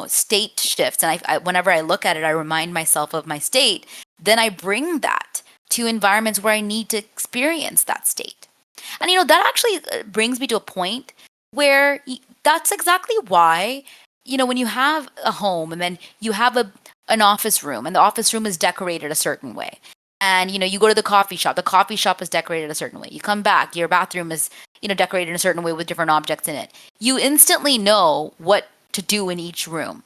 S2: state shifts, and whenever I look at it, I remind myself of my state, then I bring that to environments where I need to experience that state. And, that actually brings me to a point where that's exactly why, when you have a home and then you have an office room and the office room is decorated a certain way. And, you go to the coffee shop is decorated a certain way. You come back, your bathroom is, decorated in a certain way with different objects in it. You instantly know what to do in each room.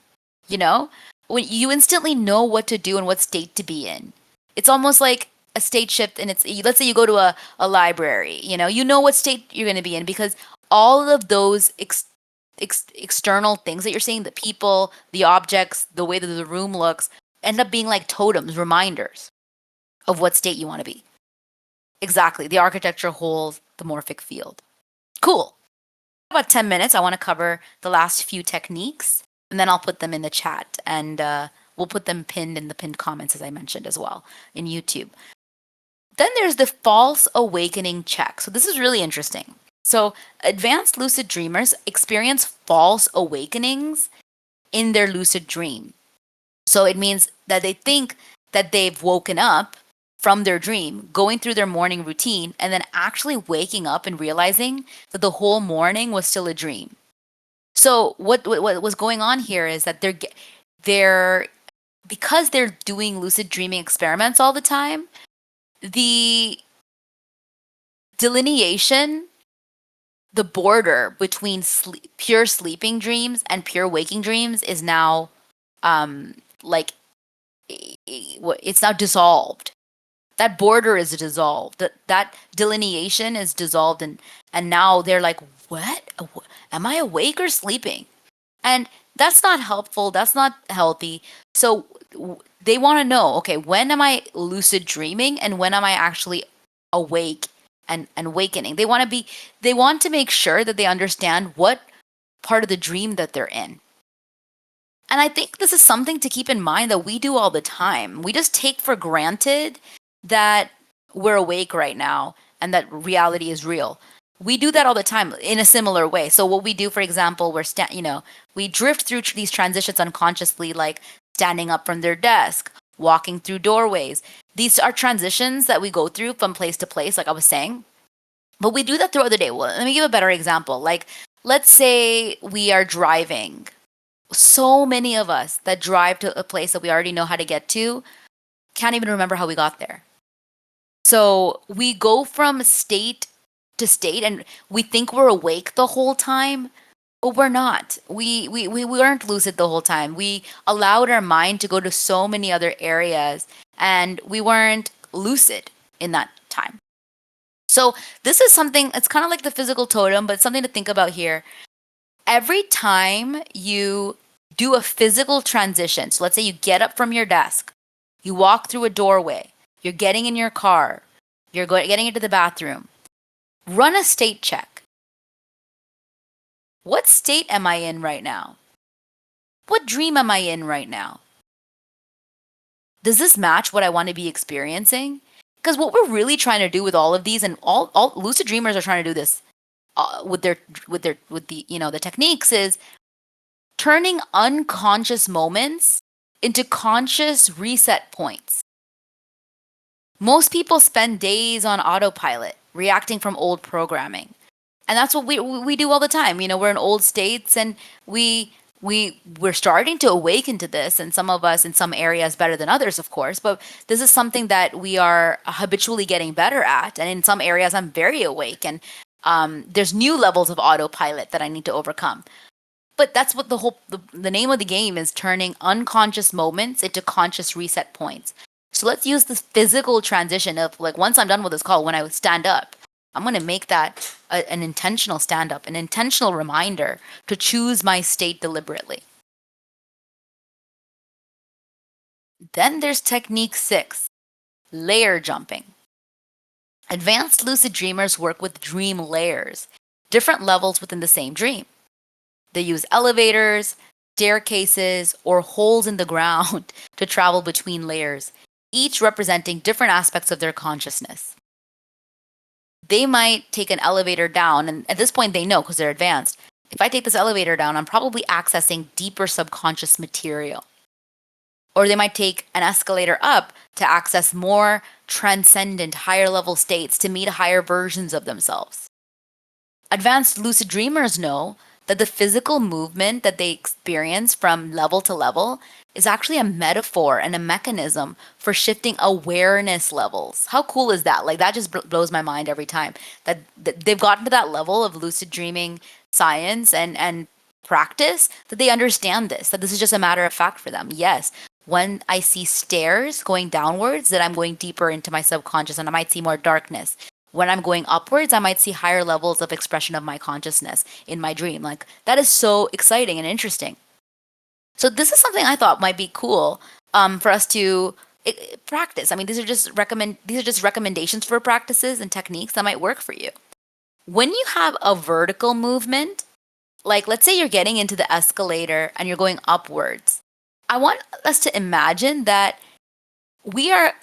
S2: When you instantly know what to do and what state to be in. It's almost like a state shift. And let's say you go to a library, you know what state you're going to be in because all of those external things that you're seeing, the people, the objects, the way that the room looks, end up being like totems, reminders of what state you want to be. Exactly. The architecture holds the morphic field. Cool. About 10 minutes, I want to cover the last few techniques, and then I'll put them in the chat, and we'll put them pinned in the pinned comments, as I mentioned as well, in YouTube. Then there's the false awakening check. So this is really interesting. So advanced lucid dreamers experience false awakenings in their lucid dream. So it means that they think that they've woken up from their dream, going through their morning routine, and then actually waking up and realizing that the whole morning was still a dream. So what was going on here is that they're because they're doing lucid dreaming experiments all the time, the delineation, the border between pure sleeping dreams and pure waking dreams is now it's now dissolved. That border is dissolved. That delineation is dissolved, and now they're like, what? Am I awake or sleeping? And that's not helpful. That's not healthy. So they want to know, okay, when am I lucid dreaming and when am I actually awake and awakening? They want to make sure that they understand what part of the dream that they're in. And I think this is something to keep in mind that we do all the time. We just take for granted that we're awake right now and that reality is real. We do that all the time in a similar way. So what we do, for example, we drift through these transitions unconsciously, like standing up from their desk, walking through doorways. These are transitions that we go through from place to place, like I was saying. But we do that throughout the day. Well, let me give a better example. Like, let's say we are driving. So many of us that drive to a place that we already know how to get to can't even remember how we got there. So we go from state to state, and we think we're awake the whole time, but we're not. We weren't lucid the whole time. We allowed our mind to go to so many other areas, and we weren't lucid in that time. So this is something, it's kind of like the physical totem, but it's something to think about here. Every time you do a physical transition, so let's say you get up from your desk, you walk through a doorway, you're getting in your car, getting into the bathroom, run a state check. What state am I in right now? What dream am I in right now? Does this match what I want to be experiencing? Because what we're really trying to do with all of these, and all lucid dreamers are trying to do this with the the techniques, is turning unconscious moments into conscious reset points. Most people spend days on autopilot, reacting from old programming. And that's what we do all the time. We're in old states, and we're starting to awaken to this, and some of us in some areas better than others, of course, but this is something that we are habitually getting better at. And in some areas I'm very awake, and there's new levels of autopilot that I need to overcome. But that's what the name of the game is, turning unconscious moments into conscious reset points. So let's use this physical transition of, like, once I'm done with this call, when I stand up, I'm going to make that an intentional stand up, an intentional reminder to choose my state deliberately. Then there's technique 6, layer jumping. Advanced lucid dreamers work with dream layers, different levels within the same dream. They use elevators, staircases, or holes in the ground to travel between layers, each representing different aspects of their consciousness. They might take an elevator down, and at this point they know, because they're advanced, if I take this elevator down, I'm probably accessing deeper subconscious material. Or they might take an escalator up to access more transcendent, higher level states, to meet higher versions of themselves. Advanced lucid dreamers know that the physical movement that they experience from level to level is actually a metaphor and a mechanism for shifting awareness levels. How cool is that? Like, that just blows my mind every time that they've gotten to that level of lucid dreaming science and practice, that they understand this, that this is just a matter of fact for them. Yes, when I see stairs going downwards, that I'm going deeper into my subconscious, and I might see more darkness. When I'm going upwards, I might see higher levels of expression of my consciousness in my dream. Like, that is so exciting and interesting. So this is something I thought might be cool for us to practice. I mean, these are just recommendations for practices and techniques that might work for you. When you have a vertical movement, like, let's say you're getting into the escalator and you're going upwards, I want us to imagine that we are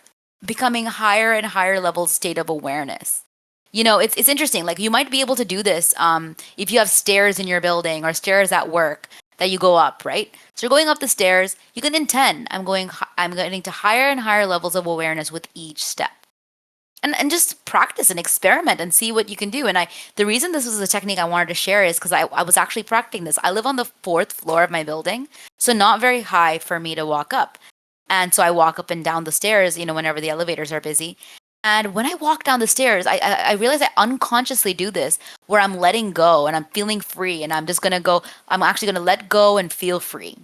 S2: becoming higher and higher level state of awareness. It's interesting. Like, you might be able to do this if you have stairs in your building or stairs at work that you go up, right? So you're going up the stairs. You can intend, I'm getting to higher and higher levels of awareness with each step. And just practice and experiment and see what you can do. And the reason this was a technique I wanted to share is because I was actually practicing this. I live on the 4th floor of my building, so not very high for me to walk up. And so I walk up and down the stairs, whenever the elevators are busy. And when I walk down the stairs, I realize I unconsciously do this, where I'm letting go and I'm feeling free, and I'm actually going to let go and feel free.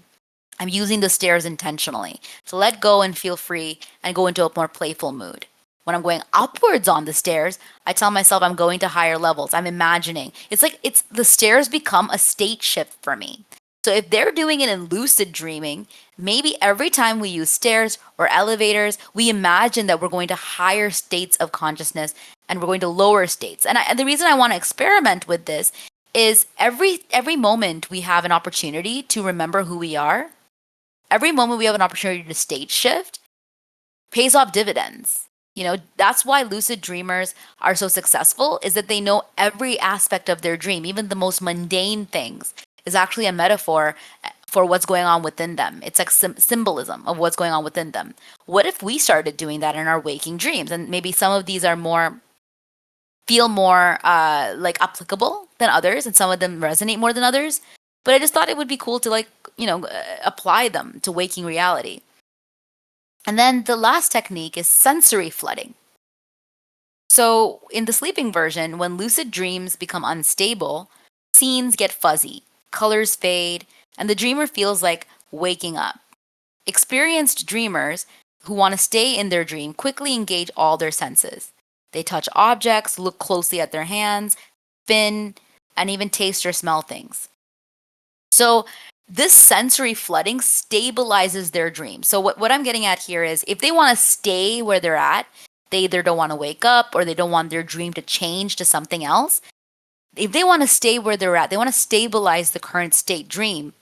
S2: I'm using the stairs intentionally to let go and feel free and go into a more playful mood. When I'm going upwards on the stairs, I tell myself I'm going to higher levels. I'm imagining. It's like the stairs become a state shift for me. So if they're doing it in lucid dreaming, maybe every time we use stairs or elevators, we imagine that we're going to higher states of consciousness and we're going to lower states. And the reason I want to experiment with this is every moment we have an opportunity to remember who we are, every moment we have an opportunity to state shift, pays off dividends. That's why lucid dreamers are so successful, is that they know every aspect of their dream, even the most mundane things, is actually a metaphor for what's going on within them. It's like symbolism of what's going on within them. What if we started doing that in our waking dreams? And maybe some of these feel more like applicable than others, and some of them resonate more than others. But I just thought it would be cool to apply them to waking reality. And then the last technique is sensory flooding. So, in the sleeping version, when lucid dreams become unstable, scenes get fuzzy, colors fade, and the dreamer feels like waking up. Experienced dreamers who want to stay in their dream quickly engage all their senses. They touch objects, look closely at their hands, spin, and even taste or smell things. So, this sensory flooding stabilizes their dream. So, what I'm getting at here is if they want to stay where they're at, they either don't want to wake up or they don't want their dream to change to something else. If they want to stay where they're at, they want to stabilize the current state dream.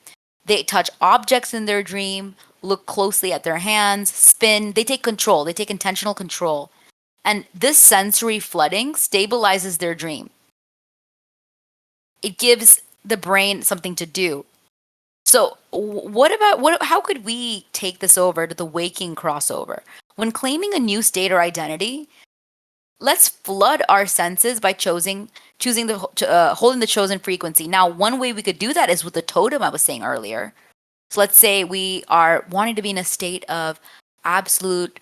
S2: They touch objects in their dream, look closely at their hands, spin. They take control, they take intentional control. And this sensory flooding stabilizes their dream. It gives the brain something to do. So, how could we take this over to the waking crossover? When claiming a new state or identity, let's flood our senses by holding the chosen frequency. Now, one way we could do that is with the totem I was saying earlier. So let's say we are wanting to be in a state of absolute,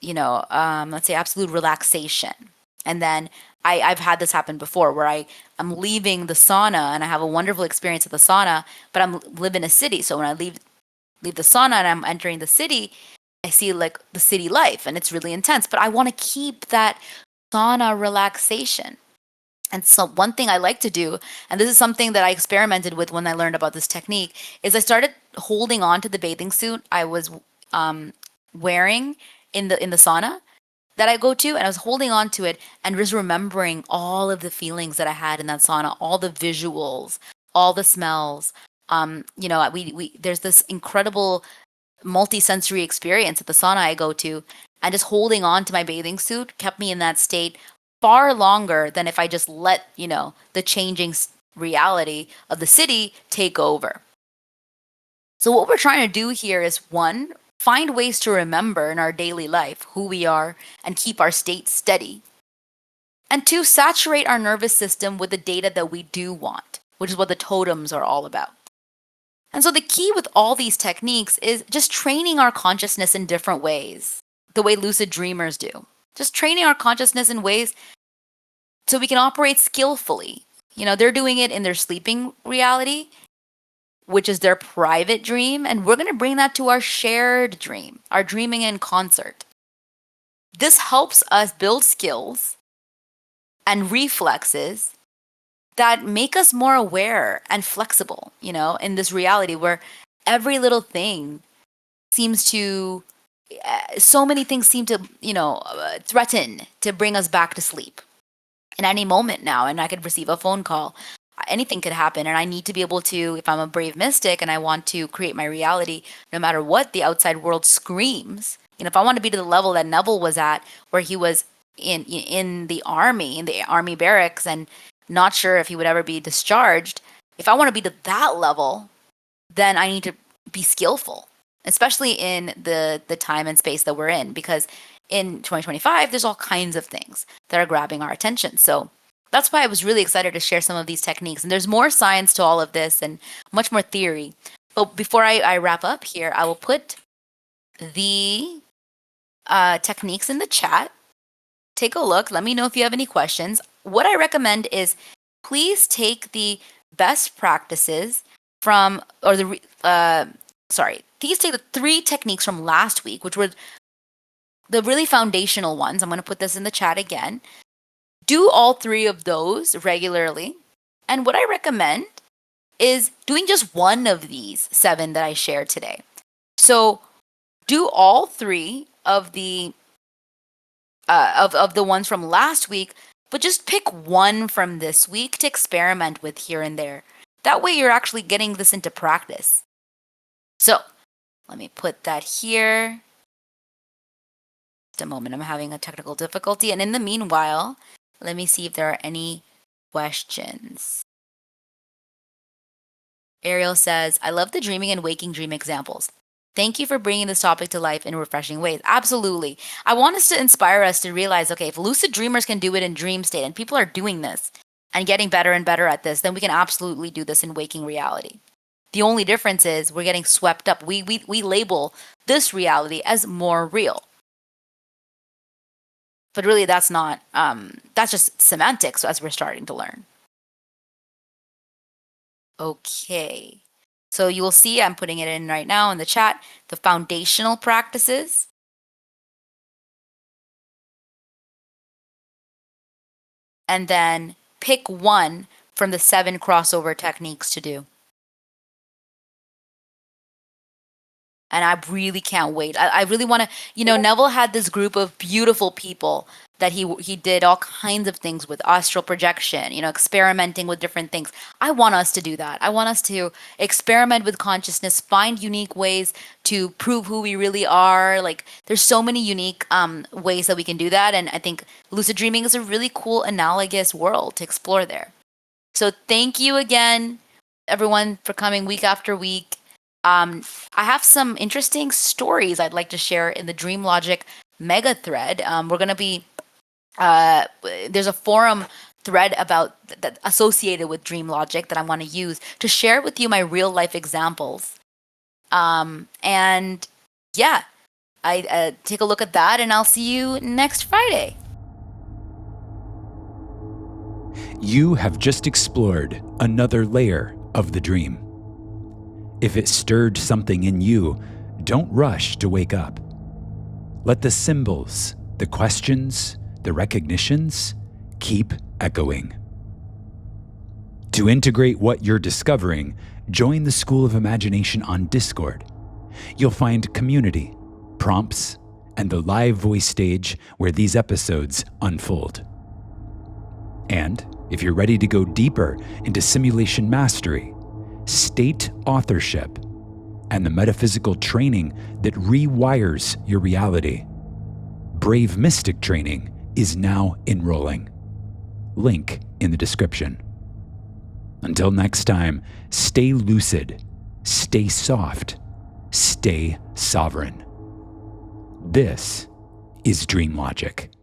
S2: let's say absolute relaxation. And then I've had this happen before where I'm leaving the sauna and I have a wonderful experience at the sauna, but I'm live in a city. So when I leave the sauna and I'm entering the city, I see like the city life and it's really intense. But I want to keep that sauna relaxation. And so one thing I like to do, and this is something that I experimented with when I learned about this technique, is I started holding on to the bathing suit I was wearing in the sauna that I go to, and I was holding on to it and just remembering all of the feelings that I had in that sauna, all the visuals, all the smells. We there's this incredible multi-sensory experience at the sauna I go to, and just holding on to my bathing suit kept me in that state far longer than if I just let, the changing reality of the city take over. So what we're trying to do here is one, find ways to remember in our daily life who we are and keep our state steady. And two, saturate our nervous system with the data that we do want, which is what the totems are all about. And so the key with all these techniques is just training our consciousness in different ways, the way lucid dreamers do. Just training our consciousness in ways so we can operate skillfully. They're doing it in their sleeping reality, which is their private dream, and we're going to bring that to our shared dream, our dreaming in concert. This helps us build skills and reflexes that make us more aware and flexible, in this reality where every little thing seems to, so many things seem to, threaten to bring us back to sleep in any moment now. And I could receive a phone call. Anything could happen. And I need to be able to, if I'm a brave mystic and I want to create my reality, no matter what the outside world screams, if I want to be to the level that Neville was at, where he was in the army barracks and not sure if he would ever be discharged. If I want to be to that level, then I need to be skillful, especially in the time and space that we're in, because in 2025, there's all kinds of things that are grabbing our attention. So that's why I was really excited to share some of these techniques. And there's more science to all of this and much more theory. But before I wrap up here, I will put the techniques in the chat. Take a look. Let me know if you have any questions. What I recommend is please take the best practices please take the 3 techniques from last week, which were the really foundational ones. I'm going to put this in the chat again. Do all 3 of those regularly. And what I recommend is doing just one of these 7 that I shared today. So do all 3 of the of the ones from last week, but just pick one from this week to experiment with here and there. That way you're actually getting this into practice. So let me put that here. Just a moment, I'm having a technical difficulty. And in the meanwhile, let me see if there are any questions. Ariel says, I love the dreaming and waking dream examples. Thank you for bringing this topic to life in refreshing ways. Absolutely. I want us to inspire us to realize, okay, if lucid dreamers can do it in dream state and people are doing this and getting better and better at this, then we can absolutely do this in waking reality. The only difference is we're getting swept up. We label this reality as more real. But really, that's not, that's just semantics as we're starting to learn. Okay. So you will see, I'm putting it in right now in the chat, the foundational practices. And then pick one from the 7 crossover techniques to do. And I really can't wait. I really want to, Neville had this group of beautiful people that he did all kinds of things with astral projection, experimenting with different things. I want us to do that. I want us to experiment with consciousness, find unique ways to prove who we really are. Like, there's so many unique ways that we can do that. And I think lucid dreaming is a really cool analogous world to explore there. So thank you again, everyone, for coming week after week. I have some interesting stories I'd like to share in the DreamLogic mega thread. We're going to be, there's a forum thread about that associated with DreamLogic that I want to use to share with you my real life examples. And yeah, I take a look at that, and I'll see you next Friday.
S1: You have just explored another layer of the dream. If it stirred something in you, don't rush to wake up. Let the symbols, the questions, the recognitions keep echoing. To integrate what you're discovering, join the School of Imagination on Discord. You'll find community, prompts, and the live voice stage where these episodes unfold. And if you're ready to go deeper into simulation mastery, state authorship, and the metaphysical training that rewires your reality, Brave Mystic training is now enrolling. Link in the description. Until next time, stay lucid, stay soft, stay sovereign. This is DreamLogic.